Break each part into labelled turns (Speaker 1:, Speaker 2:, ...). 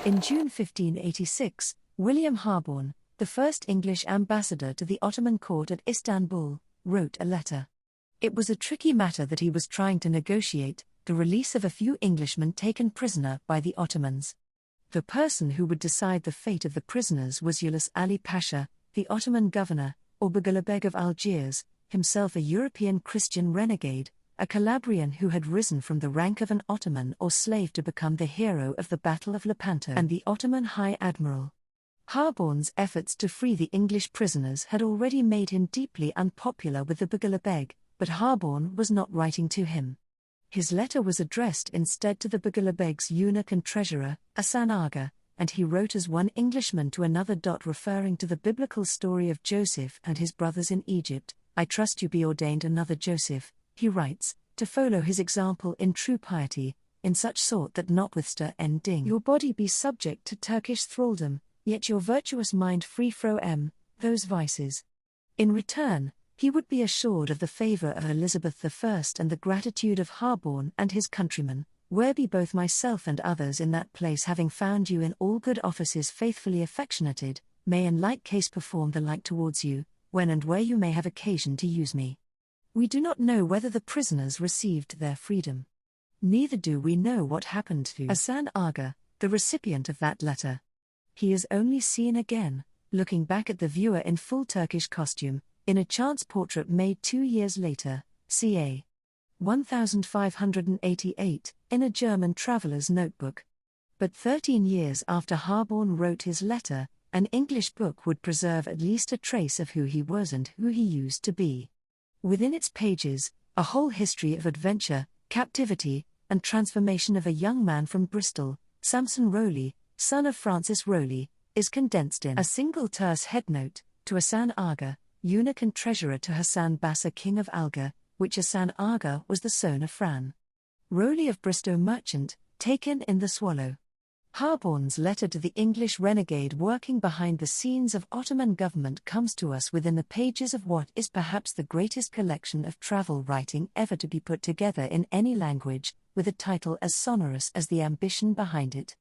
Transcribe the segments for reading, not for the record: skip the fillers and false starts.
Speaker 1: In June 1586, William Harborne, the first English ambassador to the Ottoman court at Istanbul, wrote a letter. It was a tricky matter that he was trying to negotiate, the release of a few Englishmen taken prisoner by the Ottomans. The person who would decide the fate of the prisoners was Ulus Ali Pasha, the Ottoman governor, or Begalerbeg of Algiers, himself a European Christian renegade, a Calabrian who had risen from the rank of an Ottoman or slave to become the hero of the Battle of Lepanto and the Ottoman High Admiral. Harborne's efforts to free the English prisoners had already made him deeply unpopular with the Begalerbeg, but Harborne was not writing to him. His letter was addressed instead to the Begalerbeg's eunuch and treasurer, Hasan Aga, and he wrote as one Englishman to another. Referring to the biblical story of Joseph and his brothers in Egypt, "I trust you be ordained another Joseph," he writes, "to follow his example in true piety, in such sort that notwithstanding your body be subject to Turkish thraldom, yet your virtuous mind free from those vices." In return, he would be assured of the favor of Elizabeth I and the gratitude of Harborne and his countrymen, "Where be both myself and others in that place having found you in all good offices faithfully affectionated, may in like case perform the like towards you, when and where you may have occasion to use me." We do not know whether the prisoners received their freedom. Neither do we know what happened to Hasan Aga, the recipient of that letter. He is only seen again, looking back at the viewer in full Turkish costume, in a chance portrait made 2 years later, ca. 1588, in a German traveller's notebook. But 13 years after Harborne wrote his letter, an English book would preserve at least a trace of who he was and who he used to be. Within its pages, a whole history of adventure, captivity, and transformation of a young man from Bristol, Samson Rowley, son of Francis Rowley, is condensed in a single terse headnote, to Hasan Aga, eunuch and treasurer to Hassan Bassa, king of Alga, which Hasan Aga was the son of Fran Rowley of Bristow, merchant, taken in the Swallow. Harborne's letter to the English renegade working behind the scenes of Ottoman government comes to us within the pages of what is perhaps the greatest collection of travel writing ever to be put together in any language, with a title as sonorous as the ambition behind it.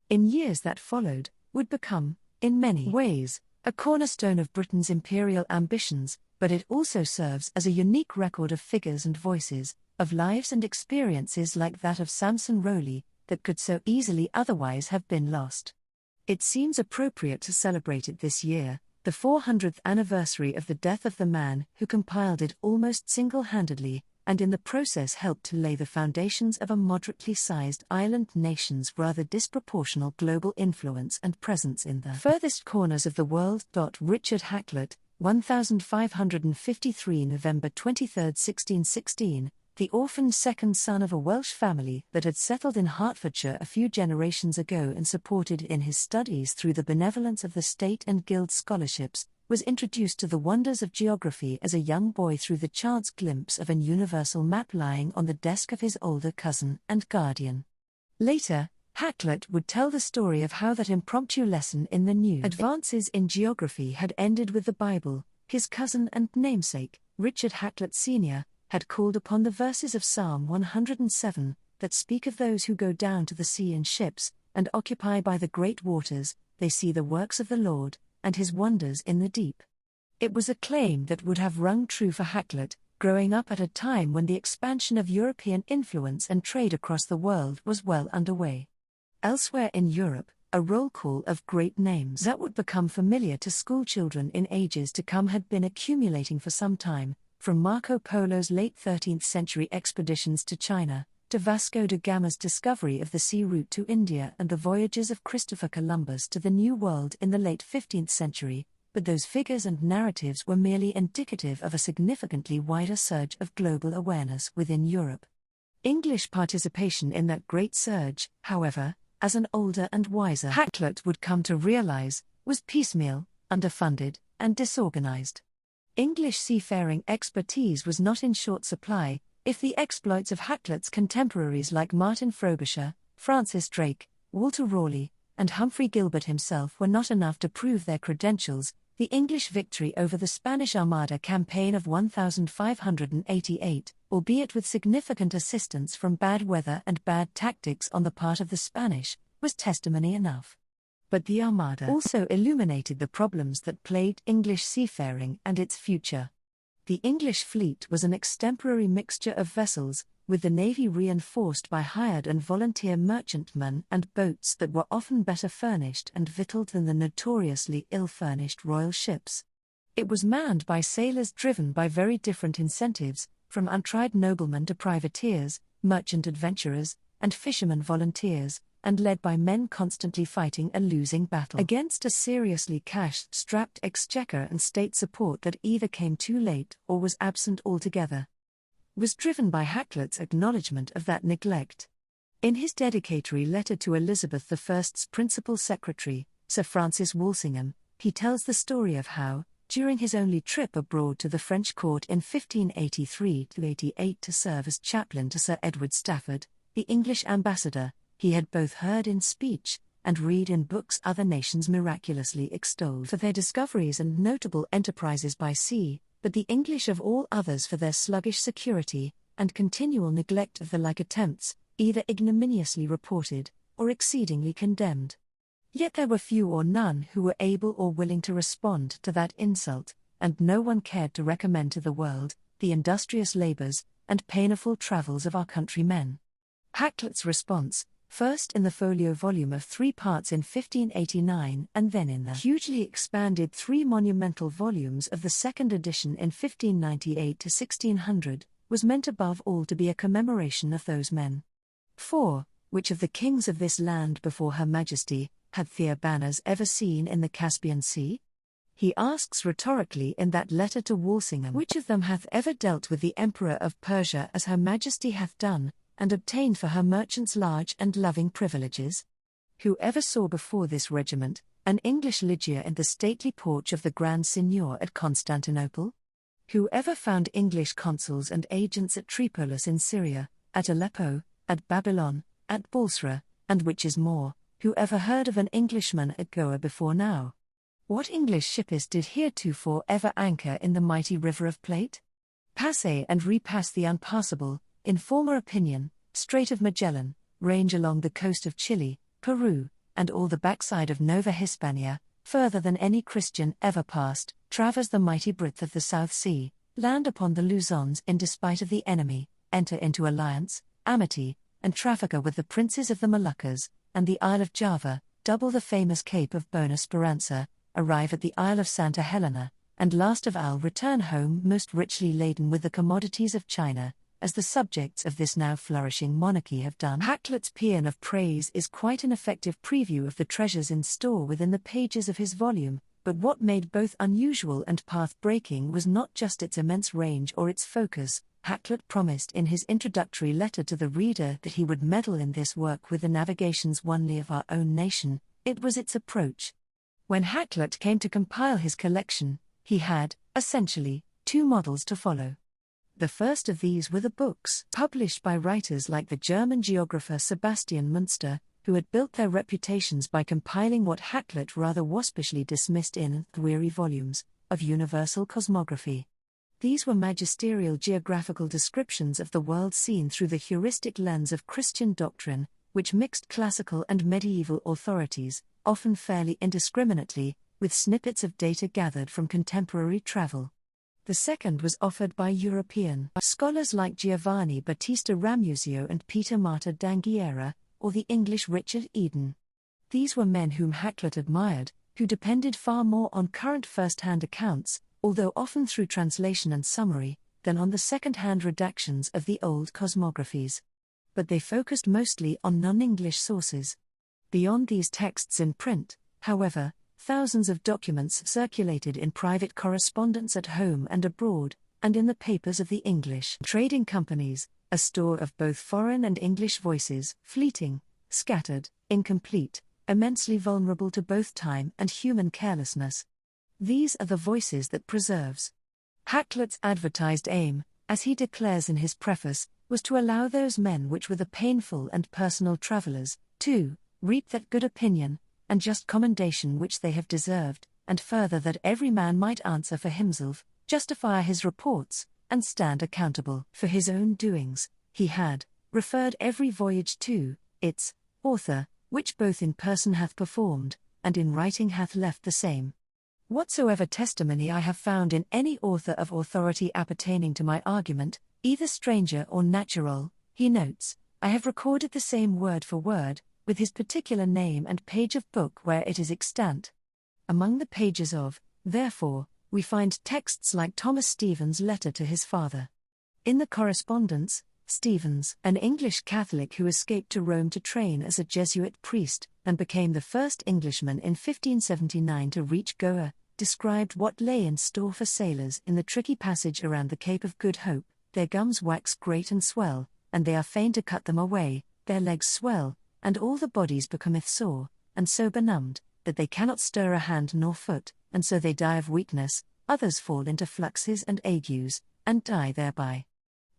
Speaker 1: In years that followed, would become, in many ways, a cornerstone of Britain's imperial ambitions, but it also serves as a unique record of figures and voices, of lives and experiences like that of Samson Rowley, that could so easily otherwise have been lost. It seems appropriate to celebrate it this year, the 400th anniversary of the death of the man who compiled it almost single-handedly, and in the process helped to lay the foundations of a moderately sized island nation's rather disproportional global influence and presence in the furthest corners of the world. Richard Hakluyt, 1553 November 23, 1616, the orphaned second son of a Welsh family that had settled in Hertfordshire a few generations ago and supported in his studies through the benevolence of the state and guild scholarships, was introduced to the wonders of geography as a young boy through the chance glimpse of an universal map lying on the desk of his older cousin and guardian. Later, Hakluyt would tell the story of how that impromptu lesson in the new advances in geography had ended with the Bible. His cousin and namesake, Richard Hakluyt Sr., had called upon the verses of Psalm 107, that speak of those who go down to the sea in ships, and occupy by the great waters, they see the works of the Lord, and his wonders in the deep. It was a claim that would have rung true for Hakluyt, growing up at a time when the expansion of European influence and trade across the world was well underway. Elsewhere in Europe, a roll call of great names that would become familiar to schoolchildren in ages to come had been accumulating for some time, from Marco Polo's late 13th century expeditions to China, to Vasco da Gama's discovery of the sea route to India and the voyages of Christopher Columbus to the New World in the late 15th century, but those figures and narratives were merely indicative of a significantly wider surge of global awareness within Europe. English participation in that great surge, however, as an older and wiser Hakluyt would come to realize, was piecemeal, underfunded, and disorganized. English seafaring expertise was not in short supply, if the exploits of Hakluyt's contemporaries like Martin Frobisher, Francis Drake, Walter Raleigh, and Humphrey Gilbert himself were not enough to prove their credentials. The English victory over the Spanish Armada campaign of 1588, albeit with significant assistance from bad weather and bad tactics on the part of the Spanish, was testimony enough. But the Armada also illuminated the problems that plagued English seafaring and its future. The English fleet was an extemporary mixture of vessels, with the navy reinforced by hired and volunteer merchantmen and boats that were often better furnished and victualled than the notoriously ill-furnished royal ships. It was manned by sailors driven by very different incentives, from untried noblemen to privateers, merchant adventurers, and fishermen volunteers, and led by men constantly fighting a losing battle against a seriously cash-strapped exchequer and state support that either came too late or was absent altogether. Was driven by Hakluyt's acknowledgement of that neglect. In his dedicatory letter to Elizabeth I's principal secretary, Sir Francis Walsingham, he tells the story of how, during his only trip abroad to the French court in 1583-88 to serve as chaplain to Sir Edward Stafford, the English ambassador, he had both heard in speech and read in books other nations miraculously extolled for their discoveries and notable enterprises by sea, but the English of all others for their sluggish security and continual neglect of the like attempts, either ignominiously reported or exceedingly condemned. Yet there were few or none who were able or willing to respond to that insult, and no one cared to recommend to the world the industrious labours and painful travels of our countrymen. Hakluyt's response, first in the folio volume of 3 parts in 1589 and then in the hugely expanded 3 monumental volumes of the second edition in 1598 to 1600, was meant above all to be a commemoration of those men. For, which of the kings of this land before Her Majesty had their banners ever seen in the Caspian Sea? He asks rhetorically in that letter to Walsingham, which of them hath ever dealt with the Emperor of Persia as Her Majesty hath done, and obtained for her merchants large and loving privileges? Who ever saw before this regiment an English Lygia in the stately porch of the Grand Signior at Constantinople? Who ever found English consuls and agents at Tripolis in Syria, at Aleppo, at Babylon, at Balsra, and which is more, who ever heard of an Englishman at Goa before now? What English shippers did heretofore ever anchor in the mighty river of Plate? Passe and repass the unpassable, in former opinion, Strait of Magellan, range along the coast of Chile, Peru, and all the backside of Nova Hispania, further than any Christian ever passed, traverse the mighty breadth of the South Sea, land upon the Luzons in despite of the enemy, enter into alliance, amity, and trafficker with the princes of the Moluccas, and the Isle of Java, double the famous Cape of Bona Speranza, arrive at the Isle of Santa Helena, and last of all return home most richly laden with the commodities of China, as the subjects of this now flourishing monarchy have done. Hakluyt's paean of praise is quite an effective preview of the treasures in store within the pages of his volume, but what made both unusual and path-breaking was not just its immense range or its focus. Hakluyt promised in his introductory letter to the reader that he would meddle in this work with the navigations only of our own nation, it was its approach. When Hakluyt came to compile his collection, he had, essentially, 2 models to follow. The first of these were the books published by writers like the German geographer Sebastian Münster, who had built their reputations by compiling what Hakluyt rather waspishly dismissed in weary volumes of universal cosmography. These were magisterial geographical descriptions of the world seen through the heuristic lens of Christian doctrine, which mixed classical and medieval authorities, often fairly indiscriminately, with snippets of data gathered from contemporary travel. The second was offered by European scholars like Giovanni Battista Ramusio and Peter Marta d'Anghiera, or the English Richard Eden. These were men whom Hakluyt admired, who depended far more on current first-hand accounts, although often through translation and summary, than on the second-hand redactions of the old cosmographies. But they focused mostly on non-English sources. Beyond these texts in print, however, thousands of documents circulated in private correspondence at home and abroad, and in the papers of the English trading companies, a store of both foreign and English voices, fleeting, scattered, incomplete, immensely vulnerable to both time and human carelessness. These are the voices that preserves. Hakluyt's advertised aim, as he declares in his preface, was to allow those men which were the painful and personal travellers, to reap that good opinion and just commendation which they have deserved, and further that every man might answer for himself, justify his reports, and stand accountable for his own doings. He had referred every voyage to its author, which both in person hath performed, and in writing hath left the same. Whatsoever testimony I have found in any author of authority appertaining to my argument, either stranger or natural, he notes, I have recorded the same word for word, with his particular name and page of book where it is extant. Among the pages of, therefore, we find texts like Thomas Stephen's letter to his father. In the correspondence, Stephens, an English Catholic who escaped to Rome to train as a Jesuit priest, and became the first Englishman in 1579 to reach Goa, described what lay in store for sailors in the tricky passage around the Cape of Good Hope. Their gums wax great and swell, and they are fain to cut them away, their legs swell, and all the bodies becometh sore, and so benumbed, that they cannot stir a hand nor foot, and so they die of weakness, others fall into fluxes and agues, and die thereby.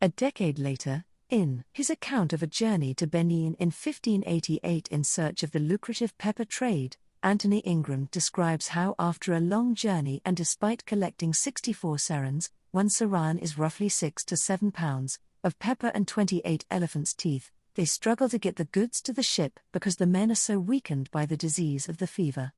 Speaker 1: A decade later, in his account of a journey to Benin in 1588 in search of the lucrative pepper trade, Anthony Ingram describes how after a long journey and despite collecting 64 sarans, 1 saran is roughly 6 to 7 pounds, of pepper and 28 elephants' teeth, they struggle to get the goods to the ship because the men are so weakened by the disease of the fever.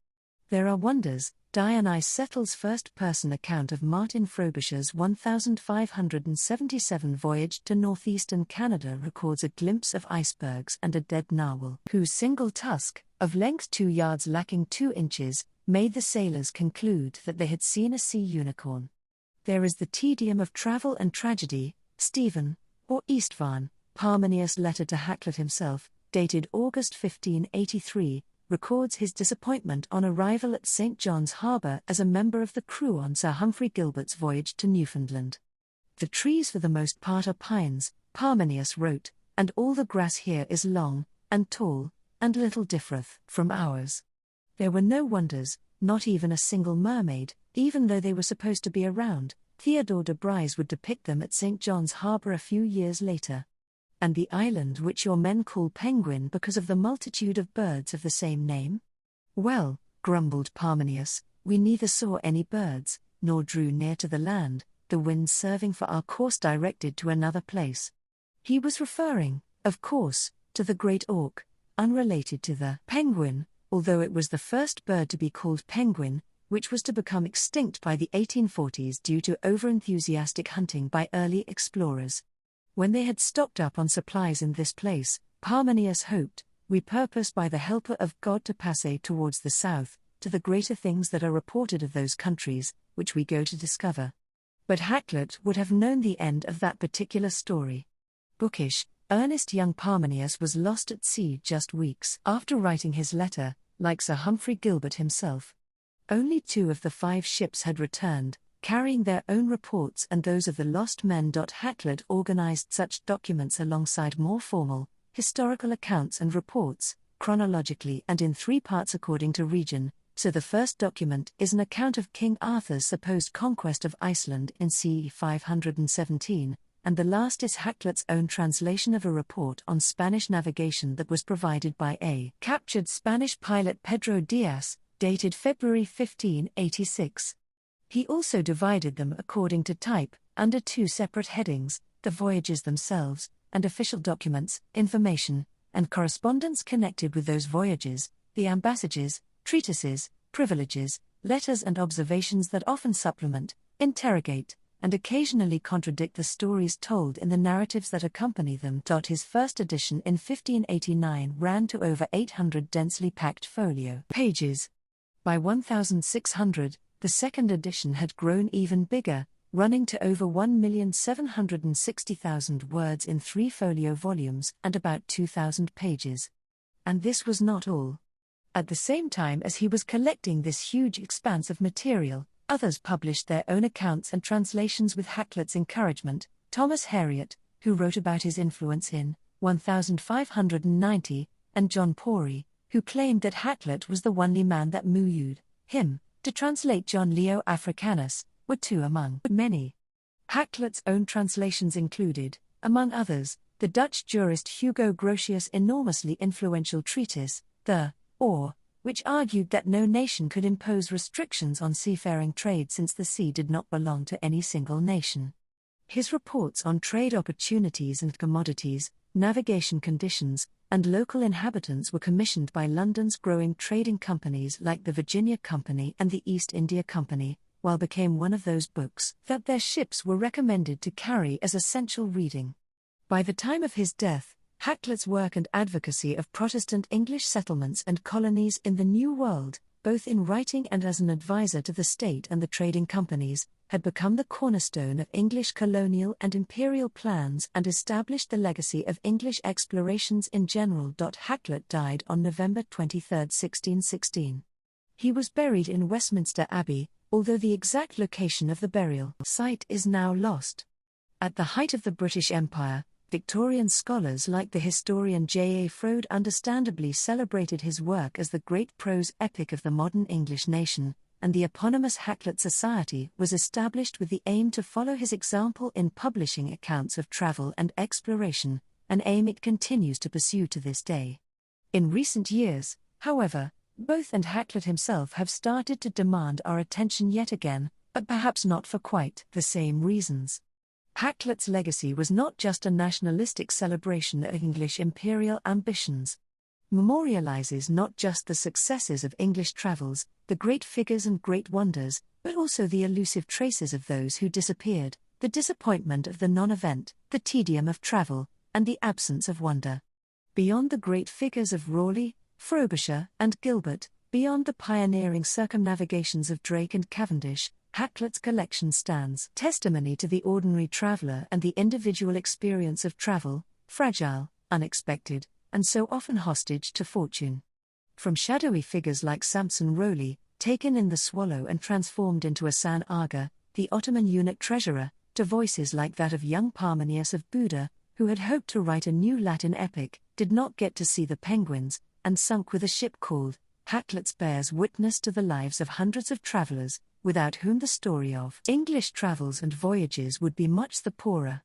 Speaker 1: There are wonders. Dionyse Settle's first-person account of Martin Frobisher's 1577 voyage to northeastern Canada records a glimpse of icebergs and a dead narwhal, whose single tusk, of length 2 yards lacking 2 inches, made the sailors conclude that they had seen a sea unicorn. There is the tedium of travel and tragedy. Stephen, or Istvan, Parmenius' letter to Hakluyt himself, dated August 1583, records his disappointment on arrival at St. John's Harbour as a member of the crew on Sir Humphrey Gilbert's voyage to Newfoundland. The trees for the most part are pines, Parmenius wrote, and all the grass here is long, and tall, and little differeth from ours. There were no wonders, not even a single mermaid, even though they were supposed to be around. Theodore de Bryze would depict them at St. John's Harbour a few years later. And the island which your men call Penguin because of the multitude of birds of the same name? Well, grumbled Parmenius, we neither saw any birds, nor drew near to the land, the wind serving for our course directed to another place. He was referring, of course, to the great auk, unrelated to the penguin, although it was the first bird to be called penguin, which was to become extinct by the 1840s due to overenthusiastic hunting by early explorers. When they had stocked up on supplies in this place, Parmenius hoped, we purpose by the helper of God to pass towards the south, to the greater things that are reported of those countries, which we go to discover. But Hakluyt would have known the end of that particular story. Bookish, earnest young Parmenius was lost at sea just weeks after writing his letter, like Sir Humphrey Gilbert himself. Only 2 of the 5 ships had returned, carrying their own reports and those of the lost men. Hakluyt organized such documents alongside more formal, historical accounts and reports, chronologically and in 3 parts according to region. So the first document is an account of King Arthur's supposed conquest of Iceland in CE 517, and the last is Hakluyt's own translation of a report on Spanish navigation that was provided by a captured Spanish pilot Pedro Diaz, dated February 1586. He also divided them according to type, under 2 separate headings, the Voyages Themselves, and Official Documents, Information, and Correspondence connected with those voyages, the ambassages, treatises, privileges, letters and observations that often supplement, interrogate, and occasionally contradict the stories told in the narratives that accompany them. His first edition in 1589 ran to over 800 densely packed folio pages. By 1600, the second edition had grown even bigger, running to over 1,760,000 words in 3 folio volumes and about 2,000 pages. And this was not all. At the same time as he was collecting this huge expanse of material, others published their own accounts and translations with Hakluyt's encouragement. Thomas Hariot, who wrote about his influence in 1590, and John Pori, who claimed that Hakluyt was the only man that moved him to translate John Leo Africanus, were 2 among many. Hakluyt's own translations included, among others, the Dutch jurist Hugo Grotius' enormously influential treatise, the Or, which argued that no nation could impose restrictions on seafaring trade since the sea did not belong to any single nation. His reports on trade opportunities and commodities, navigation conditions, and local inhabitants were commissioned by London's growing trading companies like the Virginia Company and the East India Company, while became one of those books that their ships were recommended to carry as essential reading. By the time of his death, Hakluyt's work and advocacy of Protestant English settlements and colonies in the New World, both in writing and as an advisor to the state and the trading companies, had become the cornerstone of English colonial and imperial plans and established the legacy of English explorations in general. Hakluyt died on November 23, 1616. He was buried in Westminster Abbey, although the exact location of the burial site is now lost. At the height of the British Empire, Victorian scholars like the historian J. A. Froude understandably celebrated his work as the great prose epic of the modern English nation, and the eponymous Hakluyt Society was established with the aim to follow his example in publishing accounts of travel and exploration, an aim it continues to pursue to this day. In recent years, however, both and Hakluyt himself have started to demand our attention yet again, but perhaps not for quite the same reasons. Hakluyt's legacy was not just a nationalistic celebration of English imperial ambitions. Memorializes not just the successes of English travels, the great figures and great wonders, but also the elusive traces of those who disappeared, the disappointment of the non-event, the tedium of travel, and the absence of wonder. Beyond the great figures of Raleigh, Frobisher, and Gilbert, beyond the pioneering circumnavigations of Drake and Cavendish, Hakluyt's collection stands testimony to the ordinary traveler and the individual experience of travel, fragile, unexpected, and so often hostage to fortune. From shadowy figures like Samson Rowley, taken in the Swallow and transformed into a San Aga, the Ottoman eunuch treasurer, to voices like that of young Parmenius of Buda, who had hoped to write a new Latin epic, did not get to see the penguins, and sunk with a ship called Hakluyt, bears witness to the lives of hundreds of travelers, without whom the story of English travels and voyages would be much the poorer.